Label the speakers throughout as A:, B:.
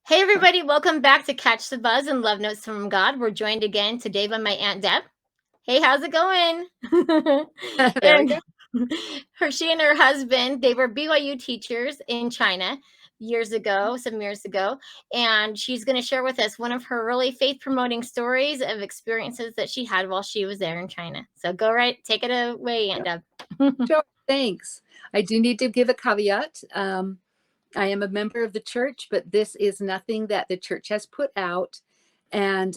A: Hey everybody, welcome back to Catch the Buzz and Love Notes from God. We're joined again today by my Aunt Deb. Hey, how's it going?
B: Very
A: And
B: good.
A: she and her husband, they were BYU teachers in China some years ago, and she's going to share with us one of her really faith-promoting stories of experiences that she had while she was there in China. So take it away, Aunt Deb.
B: Sure. Thanks. I do need to give a caveat. I am a member of the church, but this is nothing that the church has put out. And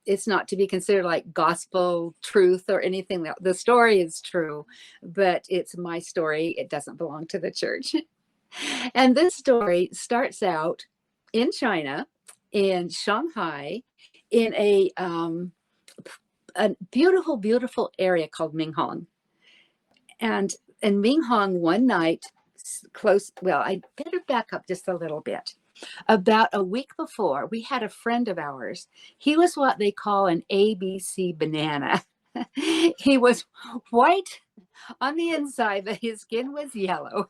B: it's not to be considered like gospel truth or anything. The story is true, but it's my story. It doesn't belong to the church. And this story starts out in China, in Shanghai, in a beautiful, beautiful area called Minhang. And in Minhang one night, I better back up just a little bit. About a week before, we had a friend of ours. He was what they call an ABC banana. He was white on the inside, but his skin was yellow.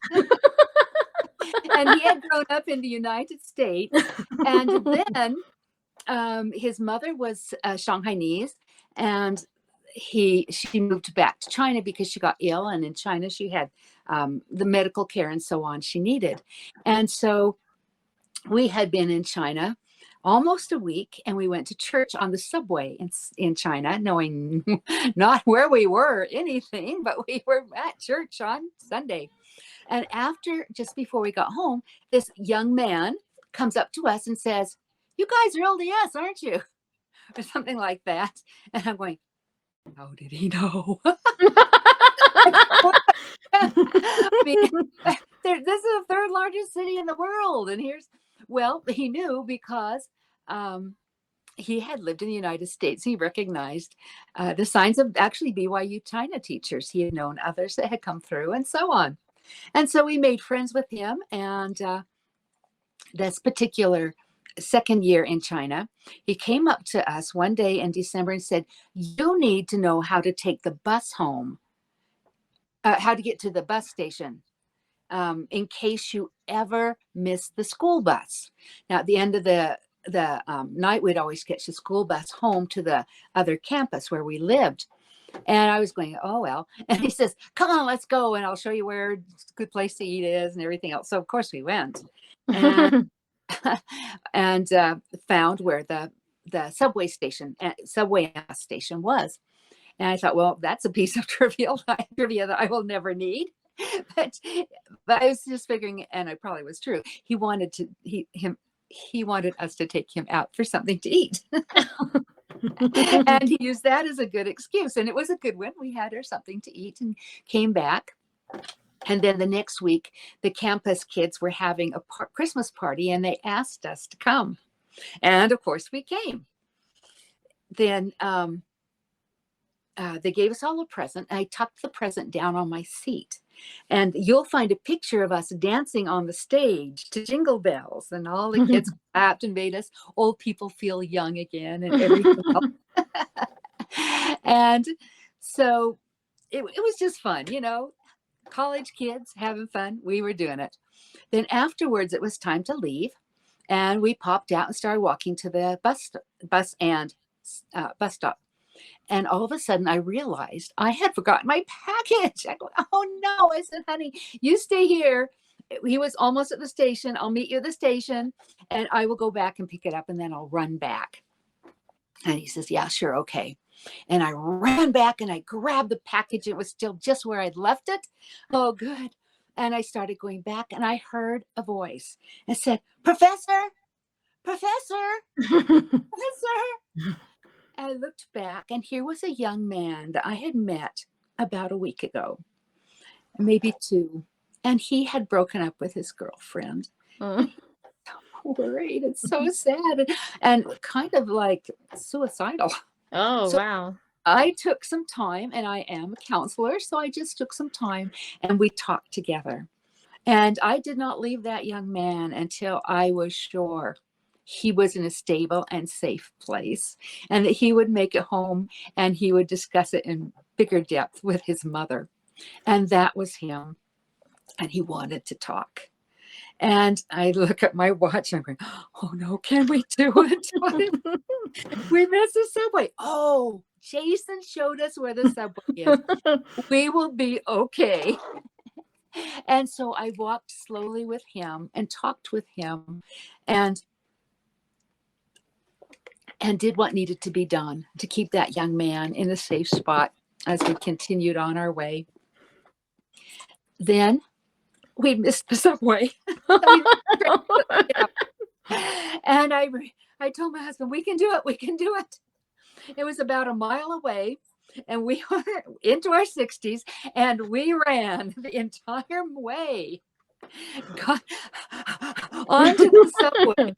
B: And he had grown up in the United States. And then his mother was Shanghainese, and she moved back to China because she got ill, and in China she had the medical care and so on she needed. And so we had been in China almost a week, and we went to church on the subway in China, knowing not where we were anything, but we were at church on Sunday. And just before we got home, this young man comes up to us and says, "You guys are LDS, aren't you?" Or something like that. And I'm going, how did he know? I mean, this is the third largest city in the world. And he knew because he had lived in the United States. He recognized the signs of actually BYU China teachers. He had known others that had come through and so on. And so we made friends with him. And this particular second year in China, he came up to us one day in December and said, "You need to know how to take the bus home, how to get to the bus station in case you ever miss the school bus." Now, at the end of the night, we'd always catch the school bus home to the other campus where we lived. And I was going, oh, well. And he says, "Come on, let's go. And I'll show you where a good place to eat is and everything else." So, of course, we went. And found where the subway station was. And I thought, well, that's a piece of trivia that I will never need. But I was just figuring, and it probably was true. He wanted us to take him out for something to eat. And he used that as a good excuse. And it was a good one. We had her something to eat and came back. And then the next week, the campus kids were having a Christmas party, and they asked us to come. And of course, we came. Then they gave us all a present. I tucked the present down on my seat. And you'll find a picture of us dancing on the stage to Jingle Bells. And all the kids clapped and made us old people feel young again and everything else. And so it was just fun, college kids having fun. We were doing it. Then afterwards, it was time to leave, and we popped out and started walking to the bus stop. And all of a sudden, I realized I had forgotten my package. I go, "Oh no!" I said, "Honey, you stay here." He was almost at the station. "I'll meet you at the station, and I will go back and pick it up, and then I'll run back." And he says, "Yeah, sure, okay." And I ran back and I grabbed the package. It was still just where I'd left it. Oh, good. And I started going back, and I heard a voice and said, "Professor, Professor, Professor." I looked back, and here was a young man that I had met about a week ago, maybe two. And he had broken up with his girlfriend. Worried. It's so sad and kind of like suicidal.
A: Oh,
B: So
A: wow.
B: I took some time, and I am a counselor, so I just took some time and we talked together. And I did not leave that young man until I was sure he was in a stable and safe place, and that he would make it home, and he would discuss it in bigger depth with his mother. And that was him. And he wanted to talk. And I look at my watch and I'm going, oh no, can we do it? What if we miss the subway? Oh, Jason showed us where the subway is. We will be okay. And so I walked slowly with him and talked with him and did what needed to be done to keep that young man in a safe spot as we continued on our way. Then we missed the subway. And I told my husband, we can do it. We can do it. It was about a mile away, and we were into our 60s, and we ran the entire way, got onto the subway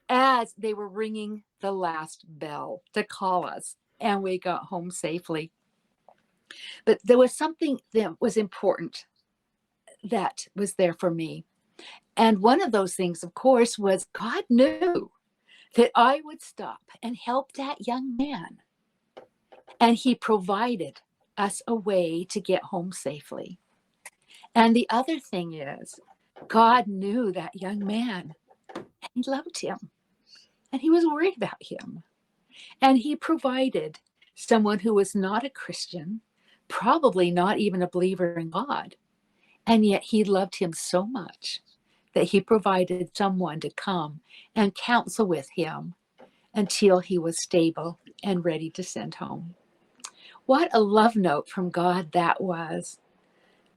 B: as they were ringing the last bell to call us, and we got home safely. But there was something that was important that was there for me. And one of those things, of course, was God knew that I would stop and help that young man. And he provided us a way to get home safely. And the other thing is, God knew that young man and he loved him and he was worried about him. And he provided someone who was not a Christian, probably not even a believer in God. And yet he loved him so much that he provided someone to come and counsel with him until he was stable and ready to send home. What a love note from God that was.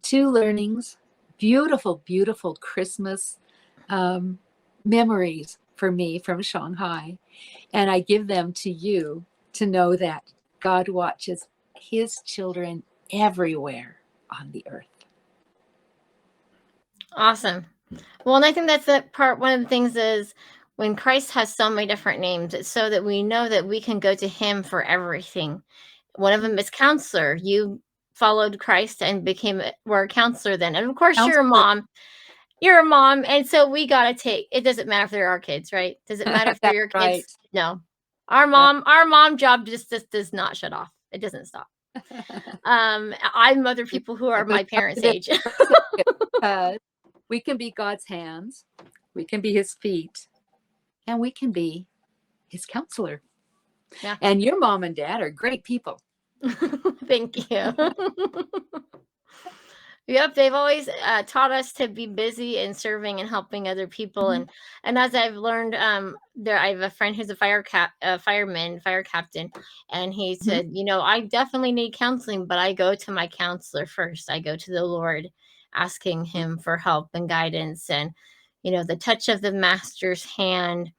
B: 2 learnings, beautiful, beautiful Christmas memories for me from Shanghai. And I give them to you to know that God watches his children everywhere on the earth.
A: Awesome. Well, and I think that's the part. One of the things is when Christ has so many different names, it's so that we know that we can go to him for everything. One of them is counselor. You followed Christ and were a counselor then. And of course, you're a
B: Counselor.
A: mom. You're a mom. And so we got to it doesn't matter if they're our kids, right? Does it matter if they're
B: That's
A: your kids?
B: right.
A: No. Our mom job just does not shut off. It doesn't stop. I'm other people who are my parents' age.
B: We can be God's hands, we can be his feet, and we can be his counselor.
A: Yeah.
B: And your mom and dad are great people.
A: Thank you. Yep, they've always taught us to be busy and serving and helping other people.
B: Mm-hmm.
A: And as I've learned, I have a friend who's a fire captain, and he said, I definitely need counseling, but I go to my counselor first. I go to the Lord, asking him for help and guidance, and the touch of the master's hand.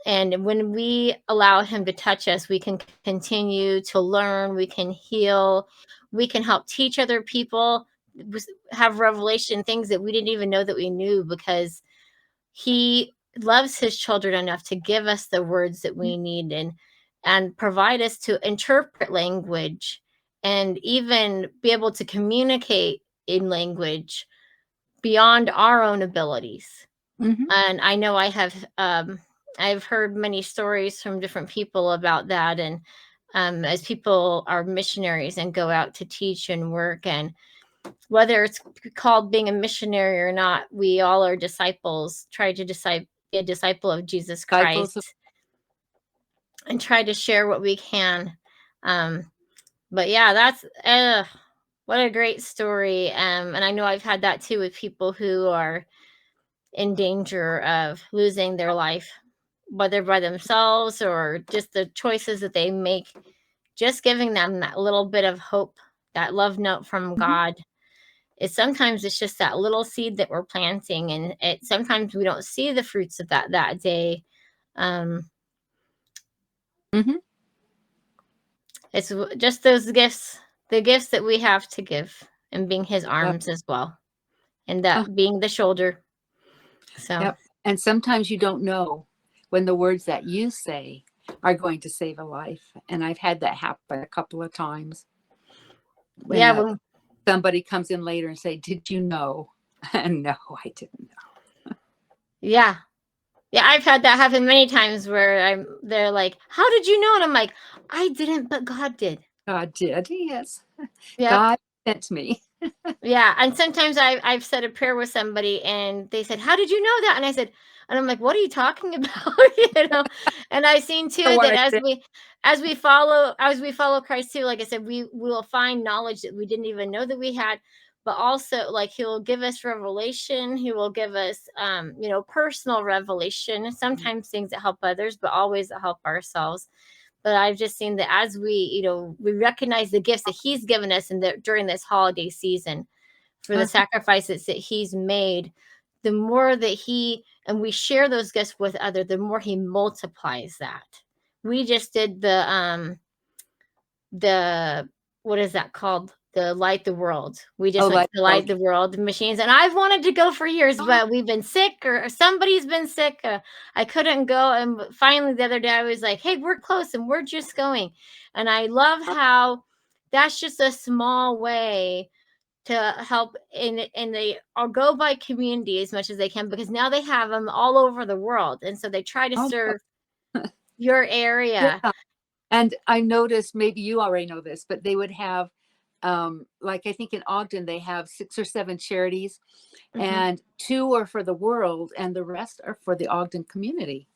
A: And when we allow him to touch us, we can continue to learn, we can heal, we can help teach other people, have revelation, things that we didn't even know that we knew, because he loves his children enough to give us the words that we need and provide us to interpret language and even be able to communicate in language beyond our own abilities.
B: Mm-hmm.
A: And I know I've heard many stories from different people about that. And as people are missionaries and go out to teach and work, and whether it's called being a missionary or not, we all are disciples, try to be a disciple of Jesus Christ and try to share what we can. But yeah, that's what a great story. And I know I've had that too with people who are in danger of losing their life, whether by themselves or just the choices that they make. Just giving them that little bit of hope, that love note from God. Sometimes it's just that little seed that we're planting, and sometimes we don't see the fruits of that day. It's just those gifts, the gifts that we have to give, and being his arms as well, and that being the shoulder. So.
B: Yep. And sometimes you don't know when the words that you say are going to save a life. And I've had that happen a couple of times. When somebody comes in later and say, "Did you know?" And no, I didn't know.
A: Yeah, I've had that happen many times where they're like, "How did you know?" And I'm like, "I didn't, but God did."
B: God did, yes.
A: Yep.
B: God sent me.
A: Yeah, and sometimes I've said a prayer with somebody and they said, "How did you know that?" And I said, and I'm like, "What are you talking about?" You know? And I've seen
B: The
A: too
B: one
A: that
B: I said,
A: as we follow Christ too, like I said, we will find knowledge that we didn't even know that we had, but also like he'll give us revelation, he will give us personal revelation, sometimes things that help others, but always that help ourselves. But I've just seen that as we recognize the gifts that he's given us during this holiday season for the
B: uh-huh.
A: sacrifices that he's made, the more that we share those gifts with others, the more he multiplies that. We just did the what is that called? The light the world. We
B: Oh,
A: just went
B: like
A: to the light
B: world.
A: the world machines, and I've wanted to go for years,
B: Oh,
A: but we've been sick or somebody's been sick. I couldn't go, and finally the other day I was like, "Hey, we're close, and we're just going." And I love how that's just a small way to help and they all go by community as much as they can because now they have them all over the world, and so they try to
B: oh,
A: serve your
B: yeah.
A: area.
B: And I noticed, maybe you already know this, but they would have, like I think in Ogden, they have 6 or 7 charities,
A: Mhm.
B: and 2 are for the world, and the rest are for the Ogden community.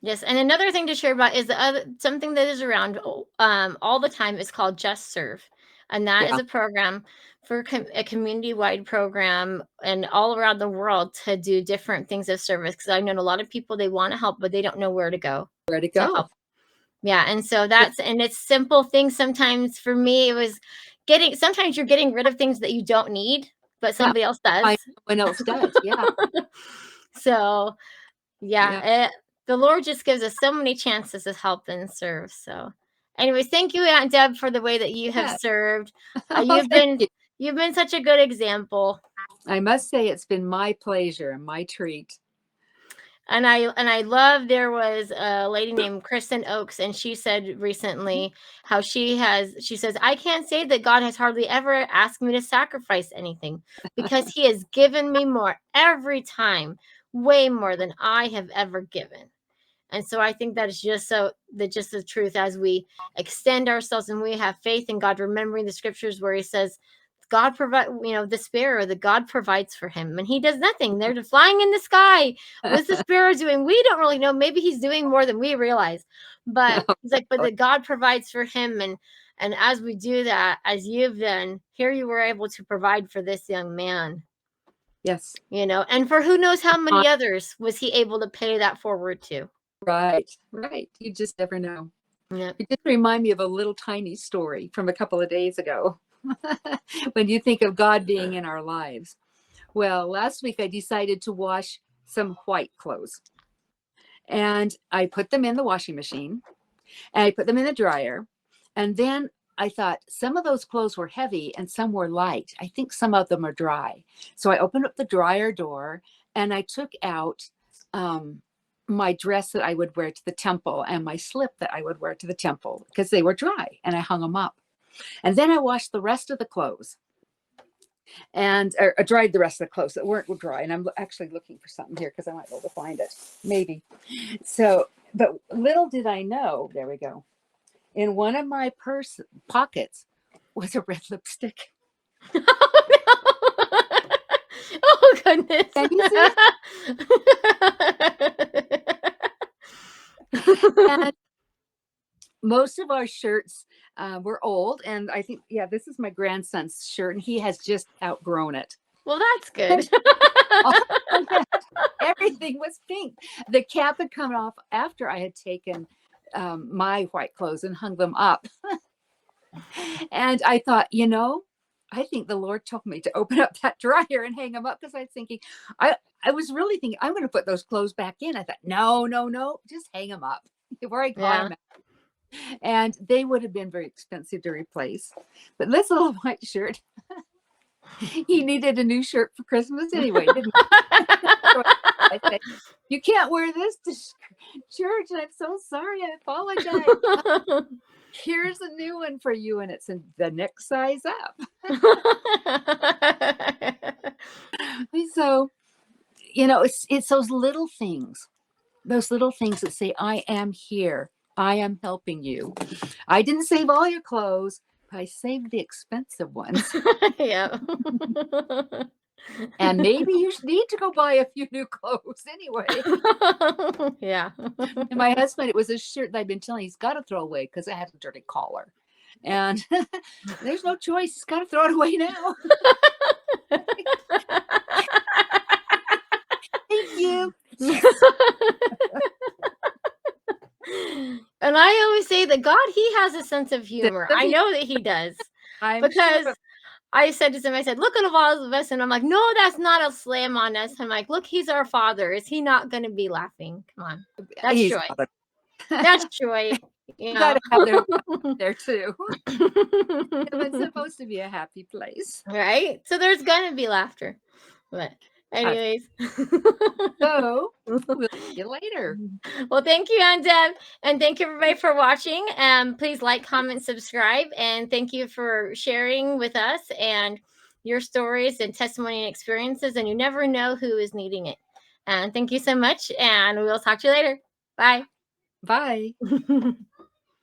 A: Yes, and another thing to share about is the other something that is around all the time is called Just Serve, and that is
B: Yeah,
A: a program for a community-wide program and all around the world to do different things of service. Because I've known a lot of people they want to help, but they don't know where to go
B: where to
A: to
B: go.
A: help. Yeah, and so it's simple things. Sometimes for me, it was getting. Sometimes you're getting rid of things that you don't need, but
B: Yeah,
A: somebody else
B: I
A: does.
B: no one else does. Yeah,
A: So
B: yeah,
A: yeah, the Lord just gives us so many chances to help and serve. So, anyways, thank you, Aunt Deb, for the way that you have
B: yeah.
A: served.
B: Oh, thank you.
A: You've been such a good example.
B: I must say it's been my pleasure and my treat.
A: And I love there was a lady named Kristen Oakes, and she said recently how she says, I can't say that God has hardly ever asked me to sacrifice anything because he has given me more every time, way more than I have ever given. And so I think that is just the truth as we extend ourselves and we have faith in God, remembering the scriptures where he says, God provide, the sparrow that God provides for him, and he does nothing. They're just flying in the sky. What's the sparrow doing? We don't really know. Maybe he's doing more than we realize. But he's like, but that God provides for him, and as we do that, as you've done, here you were able to provide for this young man,
B: Yes,
A: and for who knows how many others was he able to pay that forward to.
B: right, right. You just never know.
A: Yeah.
B: It just remind me of a little tiny story from a couple of days ago. When you think of God being in our lives. Well, last week I decided to wash some white clothes, and I put them in the washing machine, and I put them in the dryer. And then I thought some of those clothes were heavy and some were light. I think some of them are dry. So I opened up the dryer door and I took out my dress that I would wear to the temple and my slip that I would wear to the temple because they were dry, and I hung them up. And then I washed the rest of the clothes and dried the rest of the clothes that weren't dry. And I'm actually looking for something here because I might be able to find it. Maybe. So, but little did I know, there we go. In one of my purse pockets was a red lipstick.
A: Oh, no. Oh, goodness.
B: Can you see it? And most of our shirts were old. And I think, yeah, this is my grandson's shirt, and he has just outgrown it.
A: Well, that's good.
B: All of that, everything was pink. The cap had come off after I had taken my white clothes and hung them up. And I thought, I think the Lord told me to open up that dryer and hang them up because I was thinking, I was really thinking, I'm going to put those clothes back in. I thought, no, no, no, just hang them up where I got
A: Yeah.
B: them. And they would have been very expensive to replace. But this little white shirt, he needed a new shirt for Christmas anyway, didn't he? So I said, you can't wear this to church. And I'm so sorry. I apologize. Here's a new one for you. And it's in the next size up. So, it's those little things that say, I am here. I am helping you. I didn't save all your clothes, I saved the expensive ones.
A: Yeah.
B: And maybe you need to go buy a few new clothes anyway.
A: Yeah.
B: And my husband, it was a shirt that I've been telling he's got to throw away because it had a dirty collar. And there's no choice. He's got to throw it away now. Thank you. Yes.
A: And I always say that God, he has a sense of humor. I know that he does.
B: I'm sure.
A: Because I said to him, I said, look at all of us. And I'm like, no, that's not a slam on us. I'm like, look, he's our father. Is he not going to be laughing? Come on. That's
B: He's
A: joy.
B: got it.
A: That's joy. You
B: You got
A: know.
B: to have their there too. It's supposed to be a happy place.
A: Right? So there's going to be laughter. But, anyways.
B: So we'll see you later.
A: Well, thank you, Aunt Deb. And thank you, everybody, for watching. Please like, comment, subscribe. And thank you for sharing with us and your stories and testimony and experiences. And you never know who is needing it. And thank you so much. And we'll talk to you later. Bye.
B: Bye.